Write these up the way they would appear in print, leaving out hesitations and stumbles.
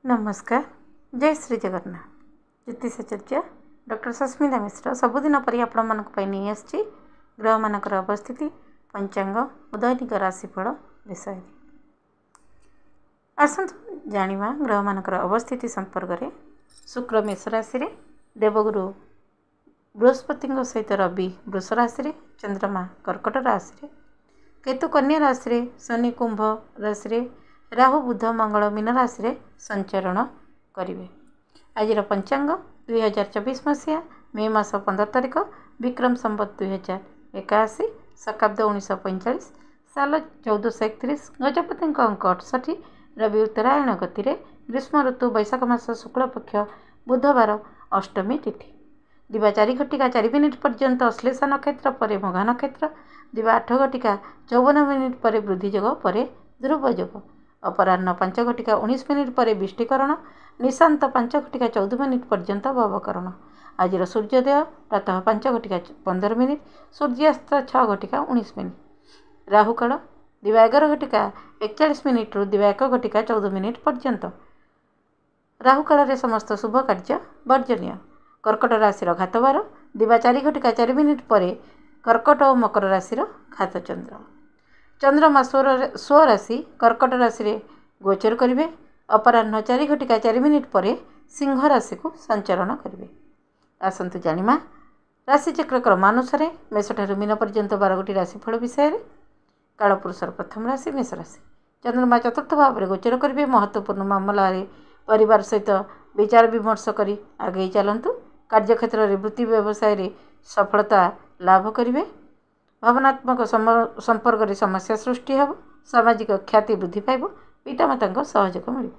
नमस्कार। जय श्री जगन्नाथ। ज्योतिषाचार्य डॉक्टर सस्मिता मिश्र सबुदिन पर आपण नहीं आसी ग्रह मानकर अवस्थिति पंचांग और दैनिक राशिफल विषय आसतु जानिबा ग्रह मानकर अवस्थिति संपर्क में। शुक्र मेष राशि रे, देवगुरु बृहस्पति सहित रवि वृष राशि रे, चंद्रमा कर्कट राशि रे, केतु कन्या राशि रे, शनि कुंभ राशि रे, राहु बुध मंगल मीन राशि रे संचरण करिवे। आज पंचांग 2024 मसीहा मे मास 15 तारिख विक्रम संवत 2081 शकाब्द 1945 साल 1431 गजपति अंक 68 रवि उत्तरायण गति रे ग्रीष्म ऋतु वैशाख मास शुक्ल पक्ष बुधवार अष्टमी तिथि दिवा 4 घटिका 4 मिनिट पर्यंत अश्लेषा नक्षत्र पर मघा नक्षत्र दिवा 8 घटिका 54 मिनिट पर वृद्धि योग पर ध्रुव योग अपराह्न 5 घटिका 19 मिनिट पर विष्टिकरण निशांत 5 घटिका 14 मिनिट पर्यंत भवकरण। आज सूर्योदय प्रातः 5 घटिका 15 मिनिट सूर्यास्त 6 घटिका 19 मिनिट राहुकाल दिवा 11 घटिका 41 मिनिट रु दिवा 1 घटिका 14 मिनिट पर्यंत। राहुकाल रे समस्त शुभ कार्य वर्जनीय। कर्कट राशि घातवार दिवा 4 घटिका 4 मिनिट पर कर्कट और मकर राशि घात चंद्र चंद्रमा स्वराशि कर्कट राशि रे गोचर करिवे। अपराह्न 4 घटिका 4 मिनिट पर सिंह राशि को संचरण करिवे। आसंतु जानिमा राशि चक्र क्रमानुसार मेषठारु मीन पर्यंत 12 गोटी राशिफल विषय रे। कालपुरुषर प्रथम राशि मेष राशि। चंद्रमा चतुर्थ भाव में गोचर करिवे। महत्वपूर्ण मामला रे परिवार सहित विचार विमर्श करी आगे चलतु। कार्यक्षेत्र में वृत्ति व्यवसाय रे सफलता लाभ करिवे। भावनात्मक संपर्क रे समस्या सृष्टि हेब। सामाजिक ख्याति वृद्धि पाइब। पितामाता सहयोग मिल।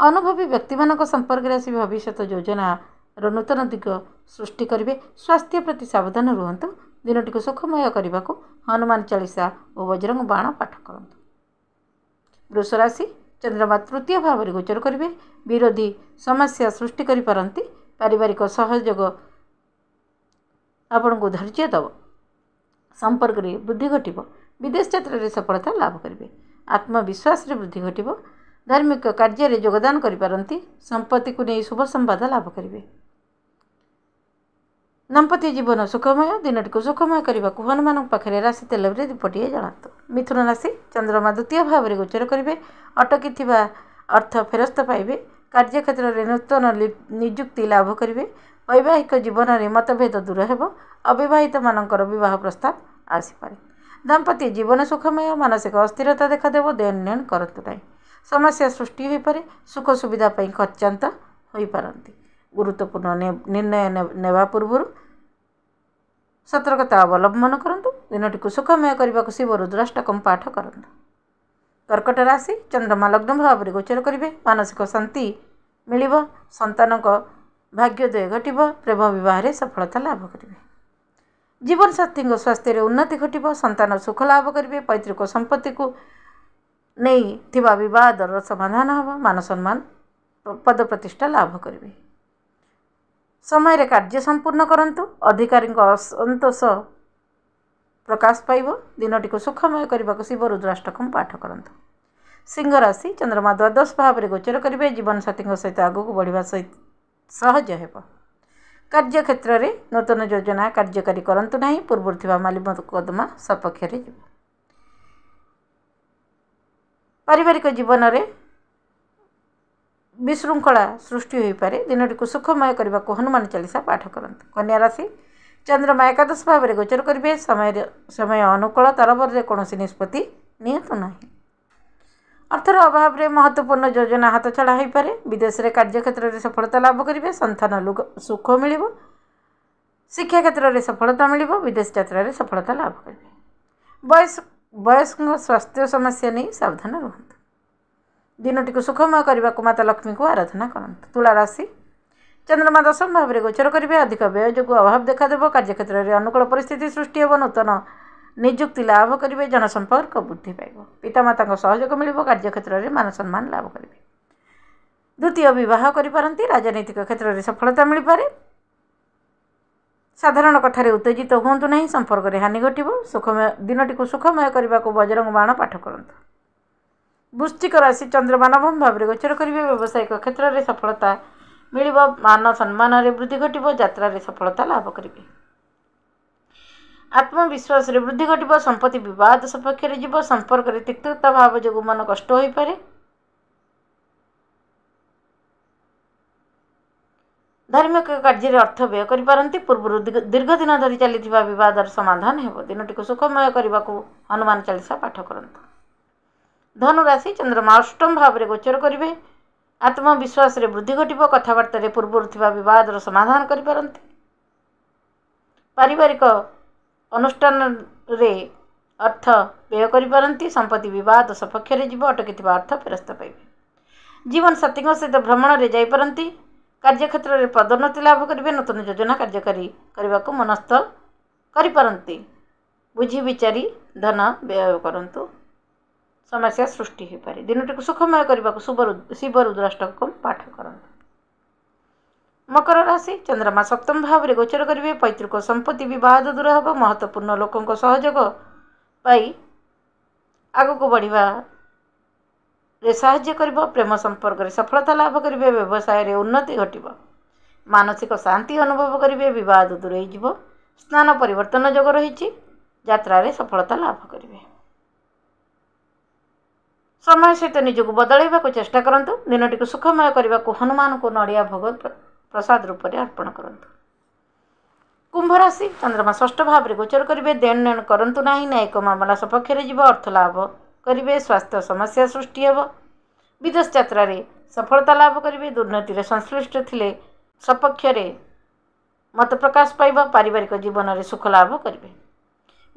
अनुभवी व्यक्ति मान संपर्क आसी भविष्य योजना नूतन दिग सृष्टि करेंगे। स्वास्थ्य प्रति सावधान रुहतु। दिनटी को सुखमय करने को हनुमान चालीसा और बजरंग बाण पाठ करूँ। वृष राशि चंद्रमा तृतीय भाव में गोचर करेंगे। विरोधी समस्या सृष्टि करिपारंती। पारिवारिक सहयोग आपण को धैर्य दब। संपर्क रे वृद्धि घटिब। विदेश यात्रा रे सफलता लाभ करेंगे। आत्मविश्वास रे वृद्धि घटिब। धार्मिक कार्य रे योगदान करिपारंती। संपत्ति को नहीं शुभ संवाद लाभ करेंगे। दाम्पत्य जीवन सुखमय। दिनटी को सुखमय करने को हनुमान पाखे राशि तेल दीपटिए जनातु। मिथुन राशि चंद्रमा द्वितीय भाव में गोचर करेंगे। अटकी अर्थ फेरस्त पाइबे। कार्यक्षेत्र में नूतन निजुक्ति लाभ करेंगे। वैवाहिक जीवन में मतभेद दूर हेब। अविवाहित मानकर विवाह प्रस्ताव आसीपारे। दाम्पत्य जीवन सुखमय। मानसिक अस्थिरता देखादेव। देन नेन करतु नहीं। समस्या सृष्टि हो पारे। सुख सुविधा खर्चांत हो पारती। गुरुत्वपूर्ण निर्णय नेवा पूर्व सतर्कता अवलंबन करंतु। दिनटी को सुखमय करने को शिव रुद्राष्टकम पाठ करंतु। कर्कट राशि चंद्रमा लग्न भाव में गोचर करेंगे। मानसिक शांति मिलिब। संतान भाग्योदय घटिब। प्रेम विवाह सफलता लाभ करेंगे। जीवन साथी स्वास्थ्य उन्नति घटिब। संतान सुख लाभ करेंगे। पैतृक संपत्ति को नहीं थिबा विवाद समाधान हम। मान सम्मान पद प्रतिष्ठा लाभ करेंगे। समय रे कार्य संपूर्ण करंतु। अधिकारी असंतोष प्रकाश पाइब। दिनटी को सुखमय करने को शिव रुद्राष्टकम पाठ करंतु। सिंह राशि चंद्रमा द्वादश भाव में गोचर करेंगे। जीवन साथी सहित आगक बढ़िया सहित सहज हेब। कार्यक्षेत्र में नूतन योजना कार्यकारी करंतु नहीं। पूर्व थिबा माली मुकदमा सपक्ष रे जीव। पारिवारिक जीवन में विशृंखला सृष्टि हो पारे। दिनटी को सुखमय करने को हनुमान चालीसा पाठ करंतु। कन्या राशि चंद्रमा एकादश भाव में गोचर करेंगे। समय अनुकूल तरबर कौन निष्पत्ति नियंतु नहीं। अर्थर अभाव में महत्वपूर्ण योजना हाथ छड़ा हो पारे। विदेश में कार्यक्षेत्र में सफलता लाभ करेंगे। संतान सुख मिल। शिक्षा क्षेत्र में सफलता मिल। विदेश यात्रा रे सफलता लाभ करेंगे। वयस्क स्वास्थ्य समस्या नहीं सावधान रुहतु। दिनटी को सुखमय करने को माता लक्ष्मी को आराधना करंतु। तुला राशि चंद्रमा दशम भाव में गोचर करेंगे। अधिक व्यय जो अभाव देखादेव। कार्यक्षेत्र में अनुकूल परिस्थिति सृष्टि हो। नूतन निजुक्ति लाभ करेंगे। जनसंपर्क वृद्धि पाइब। पितामाता सहयोग मिल। कार्यक्षेत्र में मान सम्मान लाभ करेंगे। द्वितीय विवाह करिपारंती। राजनीतिक क्षेत्र में सफलता मिल पारे। साधारण कथार उत्तेजित हूँ नहीं। संपर्क में हानि घटिब। सुखमय दिनटी को सुखमय करने को बजरंग बाण पाठ करंतु। वृश्चिक राशि चंद्रमा नवम भाव में गोचर करेंगे। व्यावसायिक क्षेत्र में सफलता मिलिबो, मान सम्मान रे वृद्धि घटिबो, यात्रा रे सफलता लाभ करेंगे। आत्मविश्वास रे वृद्धि घटिबो, संपत्ति विवाद सपक्ष रे जीवो, संपर्क रे तिक्तता भाव जो मन कष्ट होई पारे। धार्मिक कार्य अर्थ व्यय करिपारंती। पूर्व दीर्घ दिन धरी चली विवादर समाधान हेबो। दिनटी को सुखमय करने को हनुमान चालीसा पाठ करंतु। धनु राशि चंद्रमा अष्टम भाव में गोचर करेंगे। आत्मविश्वास रे वृद्धि घटिबो, कथबार्ता रे पूर्व थिबा विवादर समाधान करिपारंती। पारिवारिक अनुष्ठान रे अर्थ व्यय करिपारंती। संपत्ति विवाद सपक्ष रे जीव, अटकिथिबा अर्थ फेरस्त पाइबे। जीवन साथी सहित भ्रमण रे जाई पारंती। कार्यक्षेत्र में पदोन्नति लाभ करेंगे। नूतन योजना कार्यकारी करने को मनस्थ करिपारंती। बुझी विचारी धन व्यय करंतु, समस्या सृष्टि हो पारे। दिनटी को सुखमय करने को शिव रुद्राष्टकम पाठ करंतु। मकर राशि चंद्रमा सप्तम भाव में गोचर करेंगे। पैतृक संपत्ति विवाद दूर होब, महत्वपूर्ण लोकों सहयोग पाई आग को बढ़िया रे साहाय्य करिबो। प्रेम संपर्क रे सफलता लाभ करिवे। व्यवसाय रे उन्नति घटिबो, मानसिक शांति अनुभव करिवे। विवाद दूर होई जिवो। स्नान परिवर्तन जोग रहिछि, यात्रा रे सफलता लाभ करिवे। समय सहित निजको बदलैबा को चेष्टा करंतु। दिनटी को सुखमय करने को हनुमान को नड़िया भोग प्रसाद रूप में अर्पण करंतु। कुंभ राशि चंद्रमा षष्ठ भाव में गोचर करेंगे। देन नेण करंतु नाही, न्यायिक मामला सपक्ष रे जीव, अर्थ लाभ करेंगे। स्वास्थ्य समस्या सृष्टि हेब। विदेश यात्रा रे सफलता लाभ करेंगे। दुर्नीति रे संश्लिष्ट थिले सपक्ष रे मत प्रकाश पाइब। पारिवारिक जीवन रे सुख लाभ करेंगे।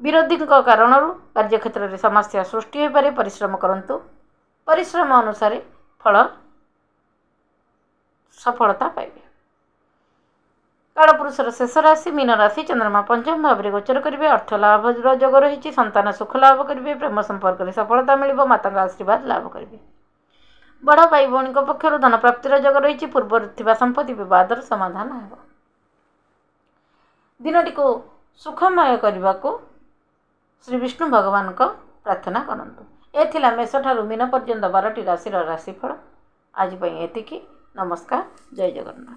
विरोधी कारण कार्यक्षेत्र में समस्या सृष्टि हो पारे। परिश्रम करंतु, परिश्रम अनुसार फल सफलता पाइबे। कालपुरुषर शेष राशि मीन राशि चंद्रमा पंचम भाव में गोचर करेंगे। अर्थ लाभ जोग रही। संतान सुख लाभ करेंगे। प्रेम संपर्क में सफलता मिलिबो, माता आशीर्वाद लाभ करेंगे। बड़ भाई भौणी पक्षर धन प्राप्तिर जोग रही। पूर्व थिबा संपत्ति विवादर समाधान हेब। दिनटी को सुखमय करने को श्री विष्णु भगवान को प्रार्थना करंतु। एथिला मेष ठारू मीन पर्यंत 12टी राशि राशिफल। आज एतिकी। नमस्कार, जय जगन्नाथ।